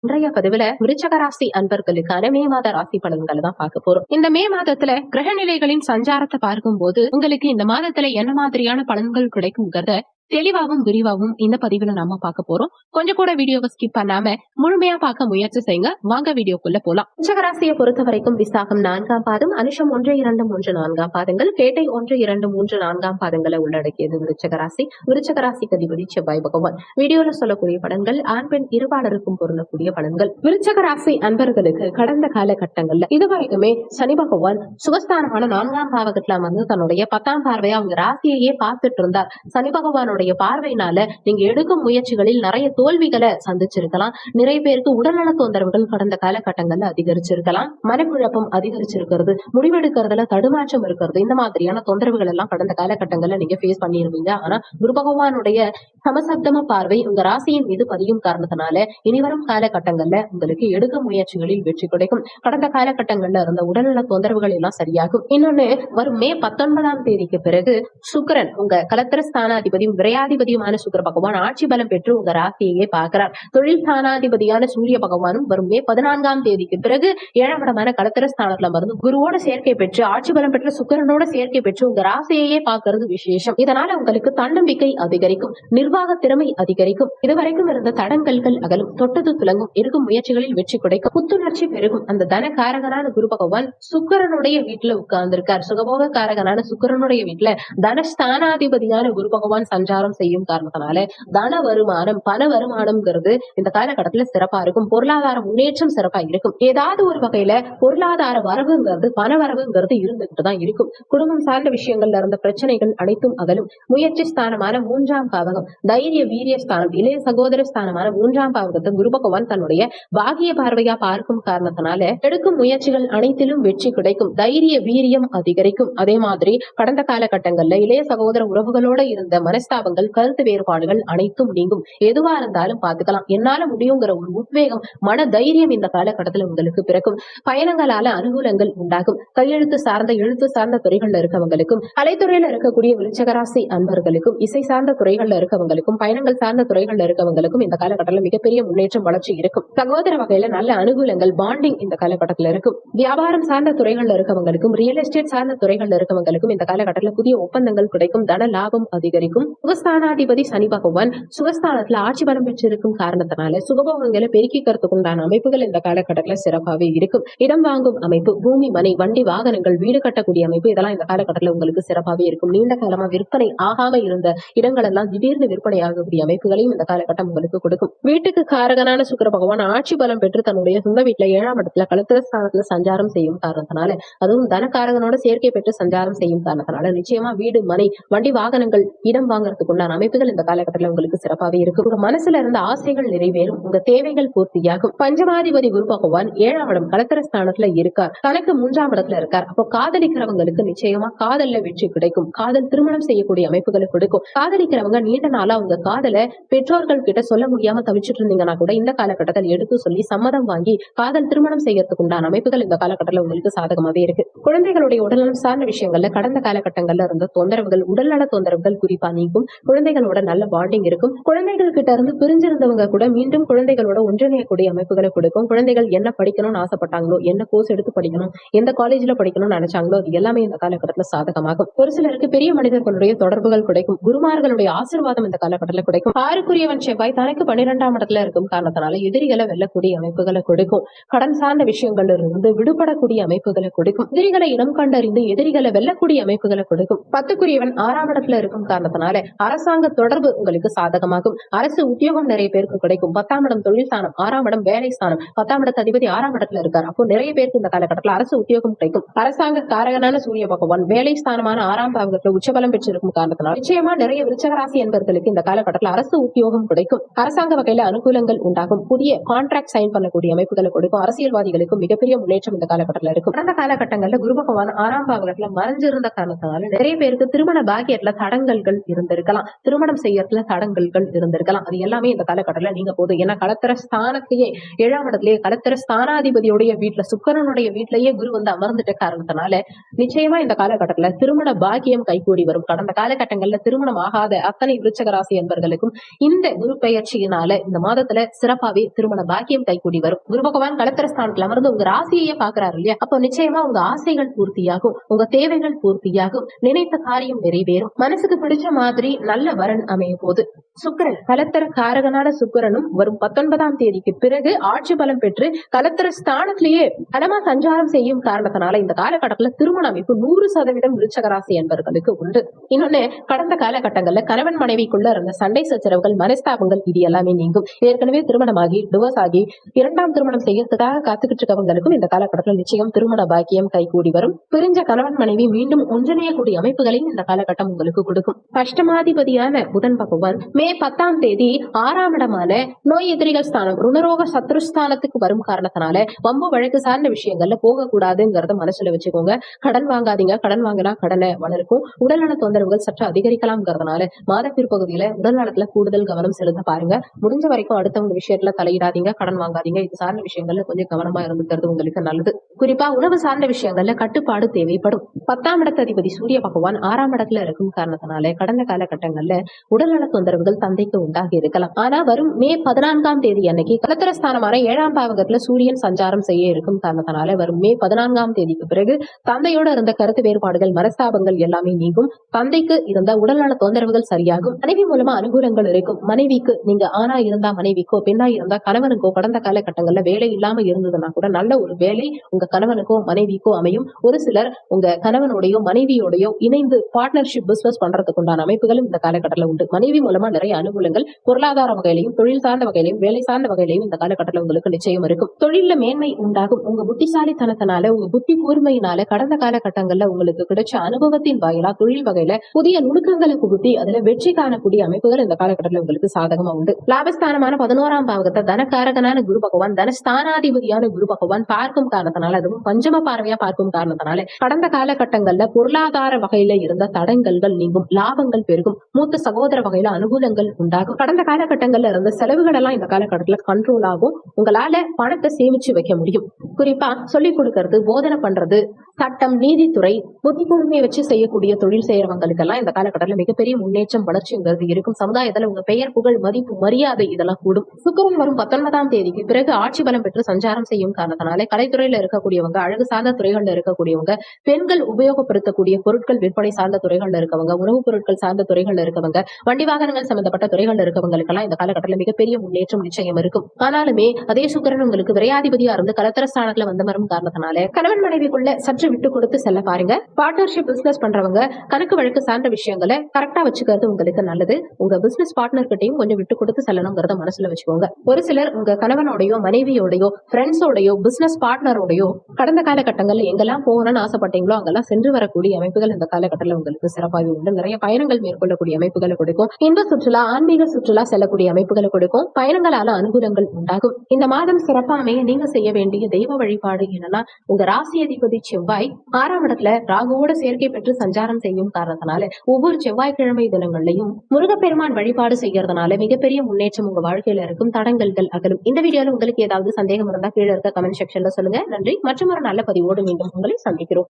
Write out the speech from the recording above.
இன்றைய பதிவுல விருச்சக ராசி அன்பர்களுக்கான மே மாத ராசி பலன்களை தான் பார்க்க போறோம். இந்த மே மாதத்துல கிரக நிலைகளின் சஞ்சாரத்தை பார்க்கும் போது உங்களுக்கு இந்த மாதத்துல என்ன மாதிரியான பலன்கள் கிடைக்கும்ங்கிறத தெளிவாகவும் விரிவாகவும் இந்த பதிவுல நாம பார்க்க போறோம். கொஞ்சம் கூட வீடியோவை ஸ்கிப் பண்ணாம முழுமையா பார்க்க முயற்சி செய்யுங்க. வாங்க வீடியோக்குள்ள போலாம். விருச்சகராசியை பொறுத்த வரைக்கும் விசாகம் 4ஆம் பாதம், அனுஷம் 1, 2, 3, 4ஆம் பாதங்கள், கேட்டை 1, 2, 3, 4ஆம் பாதங்களை உள்ளடக்கியது விருச்சகராசி. விருச்சகராசிக்கு அதிபதி செவ்வாய் பகவான். வீடியோல சொல்லக்கூடிய பலன்கள் ஆண் பெண் இருபாலருக்கும் பொருந்தக்கூடிய பலன்கள். விருச்சகராசி அன்பர்களுக்கு கடந்த காலகட்டங்கள்ல இதுவரைக்குமே சனி பகவான் சுகஸ்தானமான 4ஆம் பாவகத்துல வந்து தன்னுடைய 10ஆம் பார்வையா அவங்க ராசியையே பார்த்துட்டு இருந்தார். சனி பகவானோட பார்வையினால நீங்க எடுக்கும் முயற்சிகளில் நிறைய தோல்விகளை சந்திச்சிருக்கலாம். நிறைய பேருக்கு உடல்நல தொந்தரவுகள் கடந்த காலகட்டங்கள்ல அதிகரிச்சிருக்கலாம். மனக்குழப்பம் அதிகரிச்சிருக்கிறது, முடிவெடுக்கிறதுல தடுமாற்றம் இருக்கிறது, இந்த மாதிரியான தொந்தரவுகள் எல்லாம் கடந்த காலகட்டங்கள்ல நீங்க ஃபேஸ் பண்ணிருவீங்க. ஆனா குரு பகவானுடைய சமசப்தம பார்வை உங்க ராசியின் மீது பதியும் காரணத்தினால இனிவரும் காலகட்டங்கள்ல உங்களுக்கு எடுக்கும் முயற்சிகளில் வெற்றி கிடைக்கும். கடந்த காலகட்டங்கள்ல இருந்த உடல்நல தொந்தரவுகள் எல்லாம் சரியாகும். இன்னொன்னு, வரும் மே 19ஆம் தேதிக்கு பிறகு சுக்கிரன் உங்க கலத்திர ஸ்தானாதிபதியும் விரையாதிபதியுமான சுக்கிர பகவான் ஆட்சி பலம் பெற்று உங்க ராசியையே பார்க்கிறார். தொழில் ஸ்தானாதிபதியான சூரிய பகவானும் வரும் மே 14ஆம் தேதிக்கு பிறகு 7ஆம் இடமான கலத்திர ஸ்தானத்துல மருந்து குருவோட சேர்க்கை பெற்று ஆட்சி பலம் பெற்ற சுக்கிரனோட சேர்க்கை பெற்று உங்க ராசியையே பார்க்கிறது விசேஷம். இதனால உங்களுக்கு தன்னம்பிக்கை அதிகரிக்கும், நிர்வாக திறமை அதிகரிக்கும், இதுவரைக்கும் இருந்த தடங்கல்கள் அகலும், தொட்டது துலங்கும், எடுக்கும் முயற்சிகளில் வெற்றி கிடைக்கும், புத்துணர்ச்சி பெருகும். அந்த தன காரகனான குரு பகவான் சுக்கிரனுடைய வீட்டுல உட்கார்ந்திருக்கார். சுகபோக காரகனான சுக்கிரனுடைய வீட்டுல தனஸ்தானாதிபதியான குரு பகவான் சஞ்சாரம் செய்யும் காரணத்தினால தன வருமானம், பண வருமானம்ங்கிறது இந்த காலகட்டத்துல சிறப்பா இருக்கும். பொருளாதார முன்னேற்றம் சிறப்பா இருக்கும். ஏதாவது ஒரு வகையில பொருளாதார வரவுங்கிறது, பண வரவுங்கிறது இருந்துகிட்டு தான் இருக்கும். குடும்பம் சார்ந்த விஷயங்கள்ல இருந்த பிரச்சனைகள் அனைத்தும் அகலும். முயற்சி ஸ்தானமான 3ஆம் பாவகம், தைரிய வீரிய ஸ்தானம், இளைய சகோதர ஸ்தானமான 3ஆம் பாவகத்தை குரு பகவான் தன்னுடைய பாகிய பார்வையா பார்க்கும் காரணத்தினால எடுக்கும் முயற்சிகள் அனைத்திலும் வெற்றி கிடைக்கும், தைரிய வீரியம் அதிகரிக்கும். அதே மாதிரி கடந்த காலகட்டங்கள்ல இளைய சகோதர உறவுகளோட இருந்த மனஸ்தாபங்கள், கருத்து வேறுபாடுகள் அனைத்தும் நீங்கும். எதுவா இருந்தாலும் பாத்துக்கலாம், என்னால முடியுங்கிற ஒரு உத்வேகம், மன தைரியம் இந்த காலகட்டத்தில் உங்களுக்கு பிறக்கும். பயணங்களால அனுகூலங்கள் உண்டாகும். கையெழுத்து சார்ந்த, எழுத்து சார்ந்த துறைகள்ல இருக்கவங்களுக்கும், கலைத்துறையில இருக்கக்கூடிய விருச்சகராசி அன்பர்களுக்கும், இசை சார்ந்த துறைகள்ல இருக்கவங்களுக்கும், பயணங்கள் சார்ந்த துறைகள்ல இருக்கவங்களுக்கும் இந்த காலகட்டத்தில் மிகப்பெரிய முன்னேற்றம், வளர்ச்சி இருக்கும். சகோதர வகையில நல்ல அனுகூலங்கள், பாண்டிங் இந்த காலகட்டத்தில் இருக்கும். வியாபாரம் சார்ந்த துறைகள்ல இருக்கவங்களுக்கும், ரியல் எஸ்டேட் சார்ந்த துறைகள்ல இருக்கவங்களுக்கும் இந்த காலகட்டத்தில் புதிய ஒப்பந்தங்கள் கிடைக்கும், தன லாபம் அதிகரிக்கும். சுகஸ்தானாதிபதி சனி பகவான் சுகஸ்தானத்துல ஆட்சி பலம் பெற்றிருக்கும் காரணத்தினால சுகபோகங்களை பெருக்கிக்கிறதுக்கு உண்டான அமைப்புகள் இந்த காலகட்டத்துல சிறப்பாகவே இருக்கும். இடம் வாங்கும் அமைப்பு, பூமி, மனை, வண்டி, வாகனங்கள், வீடு கட்டக்கூடிய அமைப்பு, இதெல்லாம் இந்த காலகட்டத்துல உங்களுக்கு சிறப்பாகவே இருக்கும். நீண்ட காலமா விற்பனை ஆகாம இருந்த இடங்கள் எல்லாம் திடீர்னு விற்பனை ஆகக்கூடிய அமைப்புகளையும் இந்த காலகட்டம் உங்களுக்கு கொடுக்கும். வீட்டுக்கு காரகனான சுக்கிர பகவான் ஆட்சி பலம் பெற்று தன்னுடைய சொந்த வீட்டுல 7ஆம் இடத்துல கலத்திர ஸ்தானத்துல சஞ்சாரம் செய்யும் காரணத்தினால, அதுவும் தனக்காரகனோட சேர்க்கை பெற்று சஞ்சாரம் செய்யும் காரணத்தினால நிச்சயமா வீடு, மனை, வண்டி, வாகனங்கள், இடம் வாங்குறதுக்கு உண்டான அமைப்புகள் இந்த காலகட்டத்தில் உங்களுக்கு சிறப்பாகவே இருக்கும். உங்க மனசுல இருந்த ஆசைகள் நிறைவேறும், உங்க தேவைகள் பூர்த்தியாகும். பஞ்சமாதிபதி குரு பகவான் 7ஆம் இடம் கலத்திர ஸ்தானத்துல இருக்கார், தனக்கு 3ஆம் இடத்துல இருக்கார். அப்போ காதலிக்கிறவங்களுக்கு நிச்சயமா காதல்ல வெற்றி கிடைக்கும், காதல் திருமணம் செய்யக்கூடிய அமைப்புகளை கொடுக்கும். காதலிக்கிறவங்க நீண்ட நாளா உங்க காதலை பெற்றோர்கள் கிட்ட சொல்ல முடியாம தவிச்சிட்டு இருந்தீங்கன்னா கூட இந்த காலகட்டத்தில் எடுத்து சொல்லி சம்மதம் வாங்கி காதல் திருமணம் செய்யறதுக்கு உண்டான அமைப்புகள் இந்த காலகட்டத்தில் உங்களுக்கு சாதகமாவே இருக்கு. குழந்தைகளுடைய உடல்நலம் சார்ந்த விஷயங்கள்ல கடந்த காலகட்டங்கள்ல இருந்த தொந்தரவுகள், உடல்நல தொந்தரவுகள் குறிப்பா நீங்கும். குழந்தைகளோட நல்ல பாண்டிங் இருக்கும். குழந்தைகள் கிட்ட இருந்து பிரிஞ்சிருந்தவங்க கூட மீண்டும் குழந்தைகளோட ஒன்றிணையக்கூடிய அமைப்புகளை கொடுக்கும். குழந்தைகள் என்ன படிக்கணும்னு ஆசைப்பட்டாங்களோ, என்ன கோர்ஸ் எடுத்து படிக்கணும், எந்த காலேஜ்ல படிக்கணும்னு நினைச்சாங்களோ அது எல்லாமே இந்த காலகட்டத்தில் சாதகமாகும். ஒரு சிலருக்கு பெரிய மனிதர்களுடைய தொடர்புகள் கிடைக்கும். குருமார்களுடைய ஆசீர்வாதம் இந்த காலகட்டத்தில் கிடைக்கும். ஆறுக்குரியவன் செவ்வாய் தனக்கு 12ஆம் இடத்துல இருக்கும் காரணத்தினால எதிரிகளை வெல்லக்கூடிய அமைப்புகளை கொடுக்கும். கடன் சார்ந்த விஷயங்கள் இருந்து விடுபடக்கூடிய அமைப்புகளை கொடுக்கும். எதிரிகளை இனம் கண்டறிந்து எதிரிகளை வெல்லக்கூடிய அமைப்புகளை கொடுக்கும். 10க்குரியவன் 6ஆம் இடத்துல இருக்கும் காரணத்தினால அரசாங்க தொடர்பு உங்களுக்கு சாதகமாகும். அரசு உத்தியோகம் நிறைய பேருக்கு கிடைக்கும். 10ஆம் இடம் தொழில் ஸ்தானம், 6ஆம் இடம் வேலை ஸ்தானம், 10ஆம் இடத்து அதிபதி 6ஆம் இடத்துல இருக்கார். அப்போ நிறைய பேருக்கு இந்த காலகட்டத்தில் அரசு உத்தியோகம் கிடைக்கும். அரசாங்க காரகனான சூரிய பகவான் வேலை ஸ்தானமான 6ஆம் பாவகத்துல உச்சபலம் பெற்றிருக்கும் காரணத்தினால் நிச்சயமா நிறைய விருச்சகராசி என்பவர்களுக்கு இந்த காலகட்டத்தில் அரசு உத்தியோகம் கிடைக்கும். அரசாங்க வகையில அனுகூலங்கள் உண்டாகும். புதிய கான்ட்ராக்ட் சைன் பண்ணக்கூடிய அமைப்புகளை கொடுக்கும். அரசியல்வாதிகளுக்கு மிகப்பெரிய முன்னேற்றம் இந்த காலகட்டத்தில் இருக்கும். கடந்த காலகட்டங்கள்ல குரு பகவான் 6ஆம் பாவகத்துல மறைஞ்சிருந்த காரணத்தினால நிறைய பேருக்கு திருமண பாக்கியத்துல தடங்கல்கள் இருந்திருக்கு. இருந்திருக்கலாம், திருமணம் செய்யறதுல தடங்கல்கள் இருந்திருக்கலாம். அது எல்லாமே இந்த காலகட்டத்துல நீங்க போது. ஏன்னா களத்திர ஸ்தானத்திலேயே 7ஆம் இடத்திலேயே களத்திர ஸ்தானாதிபதியுடைய வீட்டுல சுக்கிரனுடைய வீட்டிலேயே குரு வந்து அமர்ந்துட்ட காரணத்தினால நிச்சயமா இந்த காலகட்டத்துல திருமண பாக்கியம் கைகூடி வரும். கடந்த காலகட்டங்கள்ல திருமணம் ஆகாத அத்தனை விருச்சக ராசி என்பர்களுக்கும் இந்த குரு பெயர்ச்சியினால இந்த மாதத்துல சிறப்பாவே திருமண பாக்கியம் கைகூடி வரும். குரு பகவான் களத்திரஸ்தானத்துல அமர்ந்து உங்க ராசியையே பாக்குறாரு இல்லையா? அப்போ நிச்சயமா உங்க ஆசைகள் பூர்த்தியாகும், உங்க தேவைகள் பூர்த்தியாகும், நினைத்த காரியம் நிறைவேறும், மனசுக்கு பிடிச்ச மாதிரி நல்ல வரன் அமையும் போது சுக்கிரன் களத்திர காரகனான சுக்கிரனும் வரும் 19ஆம் தேதிக்கு பிறகு ஆட்சி பலம் பெற்று களத்திர ஸ்தானத்திலேயே பலமா சஞ்சாரம் செய்யும் காரணத்தினால இந்த காலகட்டத்துல திருமண அமைப்பு 100% விருச்சக ராசி என்பவர்களுக்கு உண்டு. இன்னொன்னு, கடந்த காலகட்டங்கள்ல கணவன் மனைவிக்குள்ள இருந்த சண்டை சச்சரவுகள், மனஸ்தாபங்கள் இது எல்லாமே நீங்கும். ஏற்கனவே திருமணமாகி டிவோர்ஸ் ஆகி 2ஆம் திருமணம் செய்யறதுக்காக காத்துக்கிட்டு இருக்கவங்களுக்கும் இந்த காலகட்டத்தில் நிச்சயம் திருமண பாக்கியம் கைகூடி வரும். பிரிஞ்ச கணவன் மனைவி மீண்டும் ஒன்றிணையக்கூடிய அமைப்புகளையும் இந்த காலகட்டம் உங்களுக்கு கொடுக்கும். அஷ்டமாதிபதியான புதன் பகவான் மே 10ஆம் தேதி 6ஆம் இடமான நோய் எதிரிகள் ஸ்தானம் ருணரோக சத்ருஸ்தானத்துக்கு வரும் காரணத்தினால வம்பு வழக்கு சார்ந்த விஷயங்கள்ல போகக்கூடாதுங்கிறத மனசுல வச்சுக்கோங்க. கடன் வாங்காதீங்க, கடன் வாங்கினா கடனை வளர்க்கும். உடல்நல தொந்தரவுகள் சற்று அதிகரிக்கலாம்ங்கிறதுனால மாத பிற்பகுதியில உடல் நலத்துல கூடுதல் கவனம் செலுத்த பாருங்க. முடிஞ்ச வரைக்கும் அடுத்தவங்க விஷயத்துல தலையிடாதீங்க, கடன் வாங்காதீங்க. இது சார்ந்த விஷயங்கள்ல கொஞ்சம் கவனமா இருந்துக்கிறது உங்களுக்கு நல்லது. குறிப்பா உணவு சார்ந்த விஷயங்கள்ல கட்டுப்பாடு தேவைப்படும். 10ஆம் இடத்து அதிபதி சூரிய பகவான் 6ஆம் இடத்துல இருக்கும் காரணத்தினால கடந்த காலகட்டங்கள்ல உடல்நல தொந்தரவுகள் தந்தைக்கு உண்டாகி இருக்கலாம். ஆனா வரும் மே 14ஆம் தேதி அன்னைக்கு களத்திரஸ்தானமான 7ஆம் பாவகத்துல சூரியன் சஞ்சாரம் செய்ய இருக்கும் காரணத்தினால வரும் மே 14ஆம் தேதிக்கு பிறகு தந்தையோட இருந்த கருத்து வேறுபாடுகள், மனஸ்தாபங்கள் எல்லாமே நீங்கும். தந்தைக்கு இருந்த உடல்நல தொந்தரவுகள் சரியாகும். மனைவி மூலமா அனுகூலங்கள் இருக்கும். மனைவிக்கு, நீங்க ஆணா இருந்தா மனைவிக்கோ, பெண்ணா இருந்தா கணவனுக்கோ கடந்த காலகட்டங்கள்ல வேலை இல்லாம இருந்ததுன்னா கூட நல்ல ஒரு வேலை உங்க கணவனுக்கோ மனைவிக்கோ அமையும். ஒரு சிலர் உங்க கணவனோடையோ மனைவியோடையோ இணைந்து பார்ட்னர்ஷிப் பிசினஸ் பண்றதுக்கு உண்டான அமைப்புகளும் இந்த காலகட்டத்தில் உண்டு. மனைவி மூலமா நிறைய அனுகூலங்கள் பொருளாதார வகையிலையும் தொழில் சார்ந்த வகையிலையும் வேலை சார்ந்த வகையிலையும் இந்த காலகட்டத்தில் உங்களுக்கு நிச்சயம் இருக்கும். தொழில மேன்மை உண்டாகும். உங்க புத்திசாலித்தனத்தினால, உங்க புத்தி கூர்மையினால கடந்த காலகட்டங்கள்ல உங்களுக்கு கிடைச்ச அனுபவத்தின் வாயிலா தொழில் வகையில புதிய நுணுக்கங்களை புகுத்தி அதுல வெற்றி காணக்கூடிய அமைப்புகள் இந்த காலகட்டத்தில் உங்களுக்கு சாதகமா உண்டு. லாபஸ்தானமான 11ஆம் பாவகத்தை தனக்காரகனான குரு பகவான், தனஸ்தானாதிபதியான குரு பகவான் பார்க்கும் காரணத்தினால, அதுவும் பஞ்சம பார்வையா பார்க்கும் காரணத்தினால கடந்த காலகட்டங்கள்ல பொருளாதார வகையில இருந்த தடங்கல்கள் நீங்கும், லாபங்கள் பெருகும், மூத்த சகோதர வகையில அனுகூலங்கள் உண்டாகும். கடந்த காலகட்டங்கள்ல இருந்த செலவுகள் எல்லாம் இந்த காலகட்டத்துல கண்ட்ரோல் ஆகும். உங்களால பணத்தை சேமிச்சு வைக்க முடியும். குறிப்பா சொல்லிக் கொடுக்கறது, போதனை பண்றது, சட்டம், நீதித்துறை, புத்தி கூர்மையை வச்சு செய்யக்கூடிய தொழில் செய்யறவங்களுக்கு எல்லாம் இந்த காலகட்டத்தில் மிகப்பெரிய முன்னேற்றம், வளர்ச்சிங்கிறது இருக்கும். சமுதாயத்துல உங்க பெயர், புகழ், மதிப்பு, மரியாதை இதெல்லாம் கூடும். சுக்கிரன் வரும் 19ஆம் தேதிக்கு பிறகு ஆட்சி பலம் பெற்று சஞ்சாரம் செய்யும் காரணத்தினால கலைத்துறையில இருக்கக்கூடியவங்க, அழகு சார்ந்த துறைகள்ல இருக்கக்கூடியவங்க, பெண்கள் உபயோகப்படுத்தக்கூடிய பொருட்கள் விற்பனை சார்ந்த துறைகள்ல இருக்கவங்க, உணவுப் பொருட்கள் சார்ந்த துறைகள்ல இருக்கவங்க, வண்டி வாகனங்கள் சம்பந்தப்பட்ட துறைகள்ல இருக்கவங்களுக்கு எல்லாம் இந்த காலகட்டத்தில் மிகப்பெரிய முன்னேற்றம் நிச்சயம் இருக்கும். ஆனாலுமே அதே சுக்கிரன் உங்களுக்கு விரையாதிபதியா இருந்து கலத்திரஸ்தானத்துல வந்து வரும் காரணத்தினால கணவன் மனைவிக்குள்ள சற்று விட்டு கொடுத்து செல்ல பாருங்க. பார்ட்னர்ஷிப் பிசினஸ் பண்றவங்க கணக்கு வழக்கு சார்ந்த விஷயங்களை கரெக்டா வச்சுக்கிறது உங்களுக்கு நல்லது. உங்க பிசினஸ் பார்ட்னர் கிட்டையும் கொஞ்சம் விட்டு கொடுத்து செல்லணுங்கிறத மனசுல வச்சுக்கோங்க. ஒரு சிலர் உங்க கணவனோடையோ மனைவியோடையோ ஃப்ரெண்ட்ஸோடையோ பிசினஸ் பார்ட்னரோடையோ கடந்த காலகட்டங்கள்ல எங்கெல்லாம் போகணும்னு ஆசைப்பட்டீங்களோ அங்கெல்லாம் சென்று வரக்கூடிய அமைப்புகள் இந்த காலகட்டத்தில் உங்களுக்கு சிறப்பாக உண்டு. நிறைய பயணங்கள் மேற்கொள்ளக்கூடிய அமைப்புகளை கொடுக்கும். இன்ப சுற்றுலா, ஆன்மீக சுற்றுலா செல்லக்கூடிய அமைப்புகளை கொடுக்கும். பயணங்களால அனுகூலங்கள் உண்டாகும். இந்த மாதம் சிறப்பாக நீங்க செய்ய வேண்டிய தெய்வ வழிபாடு என்னன்னா, உங்க ராசி அதிபதி செவ்வாய் 6ஆம் இடத்துல ராகுவோட சேர்க்கை பெற்று சஞ்சாரம் செய்யும் காரணத்தினால ஒவ்வொரு செவ்வாய்க்கிழமை தினங்கள்லையும் முருகப்பெருமான் வழிபாடு செய்யறதுனால மிகப்பெரிய முன்னேற்றம் உங்க வாழ்க்கையில இருக்கும். தடங்கல்கள் அகலும். இந்த வீடியோல உங்களுக்கு ஏதாவது சந்தேகம் இருந்தா கீழே இருக்க கமெண்ட் செக்ஷன்ல சொல்லுங்க. நன்றி. மற்றும் ஒரு நல்ல பதிவோடு மீண்டும் உங்களை சந்திக்கிறோம்.